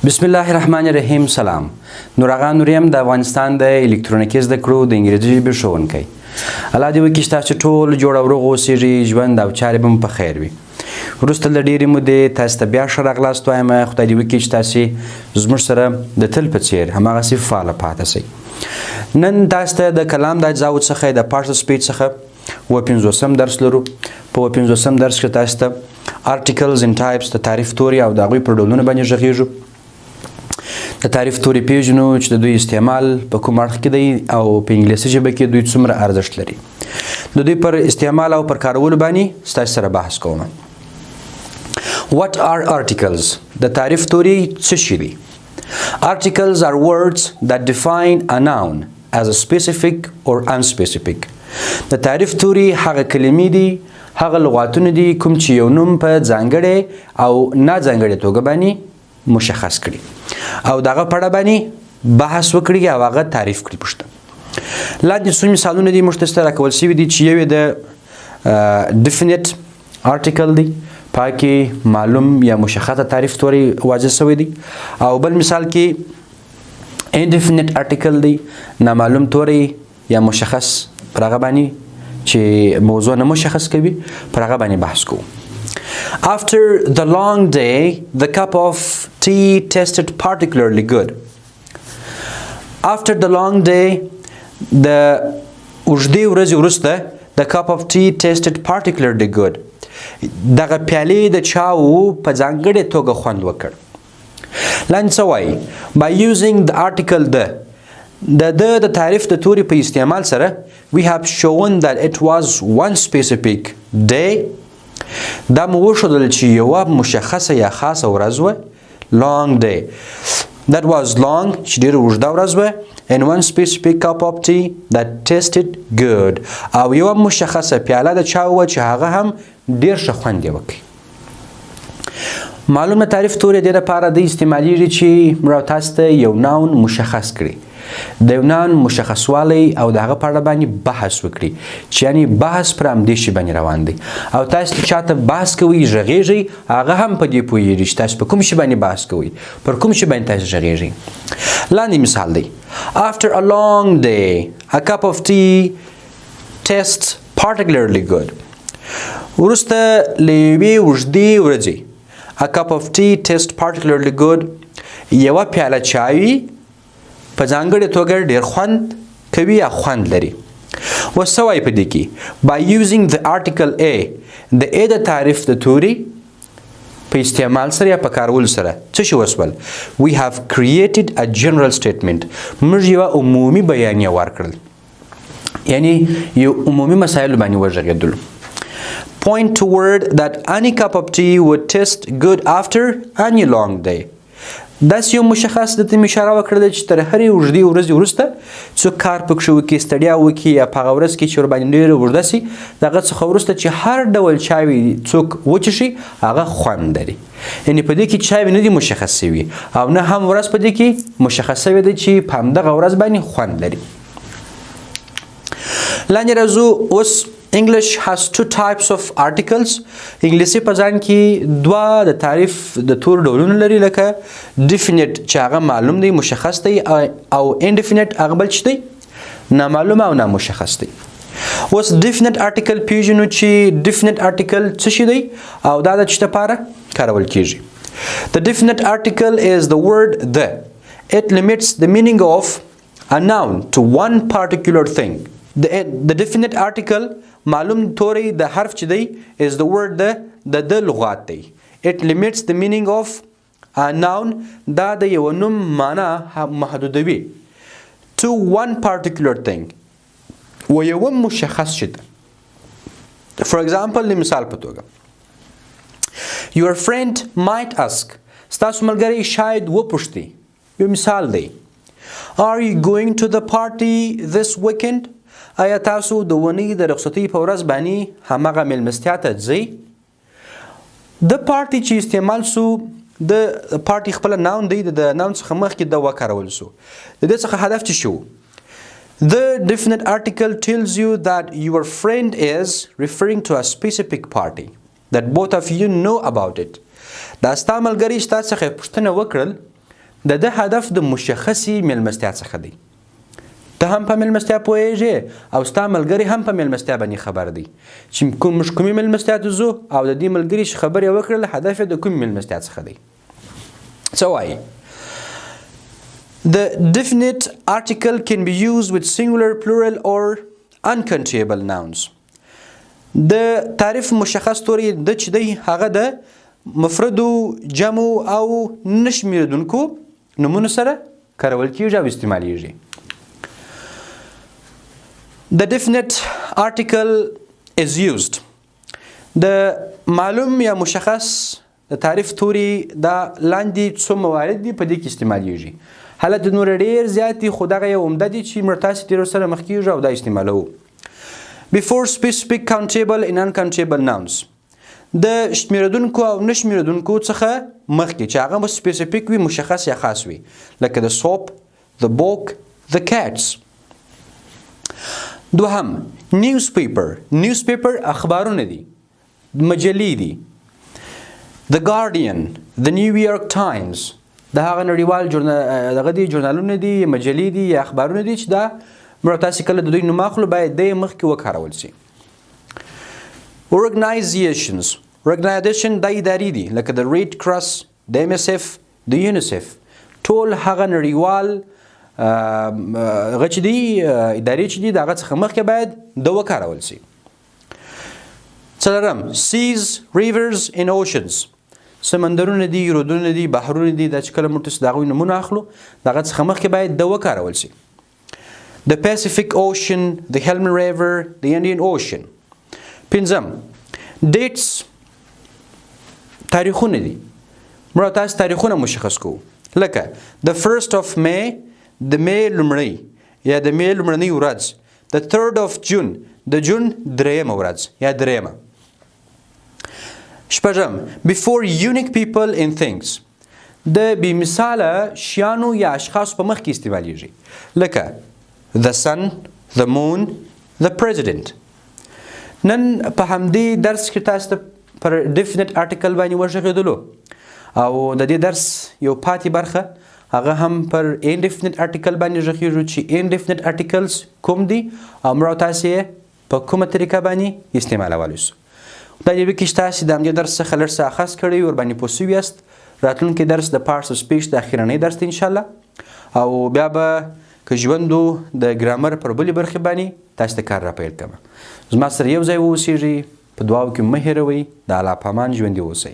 بسم الله الرحمن الرحیم. سلام. نورغان نوریم د افغانستان د الکترونیکي زدکړو د انګلیسي ژبې ښوونکی. الله دې وکړي چې تاسو ټول جوړ او روغ اوسئ، ژوند او چارې به مو په خیر وي. وروسته له ډېرې مودې تاسو ته بیا ښه راغلاست وایم. خدای دې وکړي چې تاسې زموږ سره د تل په څېر هماغسې فعاله پاتې شئ. نن تاسو ته د کلام د اجزاو څخه د پارټیسپیټ څخه 55 درس لرو. په 55 درس کې تاسو ته آرټیکلز ان ټایپس د تعریف توري او د هغوی پر ډولونه باندې غږیږو. د تعریف توري پیژنو چې د دوی استعمال په کوم اړخ کې دی او په انګلیسي ژبه کې دوی څومره ارزښت لري. د دوی پر استعمال او پر کارولو باندې ستاسو سره بحث کوم. What are articles؟ د تعریف توري څه شي دي؟ Articles are words that define a noun as a specific or unspecific. د تعریف توري هغه کلمې دي، هغه لغاتونه دي کوم چې یو نوم په ځانګړې او ناځانګړې توګه باندې مشخص کړي او دغه په اړه باندې بحث وکړي او هغه تعریف کړي. پښتو لاندې څو مثالونه دي موږ ته سره راکول شوي دي چې یو یې د ډیفینټ آرټیکل دی، پاکې معلوم یا مشخصه تعریف توري واضح شوی دی، او بل مثال کې انډیفینټ آرټیکل دی، نامعلوم توري یا مشخص پر هغه باندې چې موضوع نه مشخص کوي پر هغه باندې بحث کوو. After the long day, the cup of tea tasted particularly good. After the long day, the اوږدې ورځې وروسته the cup of tea tasted particularly good. دغه پیالې د چاو په ځانګړې توګه خوند وکړ. لاندې څه وایي؟ By using the article د تعریف د توري په استعمال سره we have shown that it was one specific day. دا مو وښودل چې یوه مشخصه یا خاصه ورځ وه. long day. That was long چې ډېره اوږده ورځ وه. and one specific cup of tea that tasted good. او یوه مشخصه پیاله د چا وه چې هغه هم ډېر ښه خوند یې وکړي. معلومه تعریف توري دې دپاره د استعمالیږي چې موږ تاسو ته یو ناون مشخص کړي، د یو ناون مشخصوالی او د هغه په اړه باندې بحث وکړي چې یعنې بحث پر همدې شي باندې روان دی. او تاسو چې چاته بحث کوئ غږیږئ هغه هم په دې پوهیږي چې تاسو په کوم شي باندې بحث کوئ، پر کوم شي باندې تاسو غږیږئ. لاندې مثال دی: After a long day, a cup of tea tastes particularly good. وروسته له یوې اوږدې ورځې a cup of tea tastes particularly good. یوه پیاله چای په ځانګړې توګه ډېر خوند کوي یا خوند لري. اوس څه وایي په دې کې؟ By using the article A، د A د تعریف د توري په استعمال سره یا په کارولو سره څه شي وسول؟ We have created a general statement. موږ یوه عمومي بیانیه ورکړل، یعنې یو عمومي مسایلو باندې وغږېدلو. Point toward that any cup of tea would taste good after any long day. داسې یو مشخص د ته اشاره وکړله چې تر هرې اوږدې ورځې وروسته څوک کار پکښې وکړي، ستړیا وکړي، یا په هغه ورځ کې چې ورباندې ډېره اوږده سي، د هغه څخه وروسته چې هر ډول چای څوک وڅښي هغه خوند لري. یعنې په دې کې چای نه دي مشخص شوي او نه هم ورځ په دې کې مشخص شوې ده چې په همدغه ورځ باندې خوند لري. لاندې راځو. اوس English has two types of articles. انګلیسي په ځان کې دوه د تعریف د تور ډولونه لري، لکه definite چې هغه معلوم دی مشخص دی، او indefinite هغه بل چې دی نامعلوم او نامشخص دی. اوس definite article پیژنو چې definite article څه شي دی او دا د څه لپاره کارول کیږي. The definite article is the word the. It limits the meaning of a noun to one particular thing. The definite article معلوم توری د حرف چې دی is the word د لغات دی. It limits the meaning of a noun. دا د یو نوم معنا محدودوي to one particular thing و یو مشخص شي ده. For example، د مثال په توګه your friend might ask، ستاسو ملګری شاید وپوښتي. یو مثال دی: Are you going to the party this weekend؟ آیا تاسو د اونۍ د رخصتۍ په ورځ باندې هماغه میلمستیا ته ځئ؟ د پارټي چې استعمال سو، د پارټي خپله ناون دی، د ناون څخه مخکې د وکارول سو. د دې څخه هدف څه شو؟ The definite article tells you that your friend is referring to a specific party that both of you know about it. دا ستا ملګري ستا څخه پوښتنه وکړل د ده هدف د مشخصي مېلمستیا څخه دی. ته هم په مېلمستیا پوهېږې او ستا ملګري هم په مېلمستیا باندې خبر دی چې موږ کومې مېلمستیا ته ځو او د دې ملګري چې خبرې وکړله هدف یې د کومې مېلمستیا څخه دی. څه وایي؟ The definite article can be used with singular, plural or uncountable nouns. د تعریف مشخص توری د چې دی هغه د مفردو، جمع او نشمیردونکو نومونو سره کارول کیږي او استعمالیږي. The definite article is used. د معلوم یا مشخص د تعریف توری دا لاندې څو موارد دي په دې کې استعمالیږي. حالت نور ډېر زیات دي خو دغه یو عمده دي چې موږ تاسې ترې سره مخ کیږو او دا استعمالوو. Before specific countable and uncountable nouns. د شمیردونکو او نشمیردونکو څخه مخکې چې هغه سپیسیفیک وي، مشخص یا خاص وي، لکه د soap, the book, the cats. دوهم newspaper اخبارونه دي، مجلې دي. The Guardian, the New York Times د هغه نړیوال دغه دي ژورنالونه دي، مجلې دي یا اخبارونه دي چې دا موږ تاسې کله د دوی نوم اخلو باید د یې مخکې وکارول شي. Organizations دا ادارې دي لکه د Red Cross، د MSF، د UNICEF. ټول هغه نړیوال هغه چې دي ادارې چې دي د هغه څخه مخکې باید د وکارول شي. څلورم seas, rivers and oceans. سمندرونه دي، رودونه دي، بحرونه دي، دا چې کله موږ تاسې د هغوی نومونه اخلو د هغه څخه مخکې باید د وکارول شي. The Pacific Ocean, the Helmand River, the Indian Ocean. پنځم dates تاریخونه دي. موږ تاسې تاریخونه مشخص کوو لکه the 1st of May د مې لومړۍ یا د مې لومړنۍ ورځ، the 3rd of June د جون درېیمه ورځ یا درېیمه. شپږم before unique people and things د بې مثاله شیانو یا اشخاصو په مخ کې استعمالیږي لکه the sun, the moon, the president. نن په همدې درس کې تاسو ته پر definite article باندې وغږېدلو او د دې درس یو پاتې برخه هغه هم پر indefinite article باندې غږېږو چې indefinite articles کوم دي او موږ تاسې یې په کومه طریقه باندې استعمالولی شو. دا دې کې چې تاسې د همدې درس څخه لږ څه اخذ کړی ورباندې پوه سوي یاست. راتلونکی درس د parts of speech د اخرنی درس دی انشاءالله او بیا به که ژوندو د ګرامر پر بلې برخې باندې تاسو ته کار را پیل کړم. زما سره یو ځای واوسیږئ، په دعاو کې مه هېروئ. د الله په امان ژوندي اوسئ.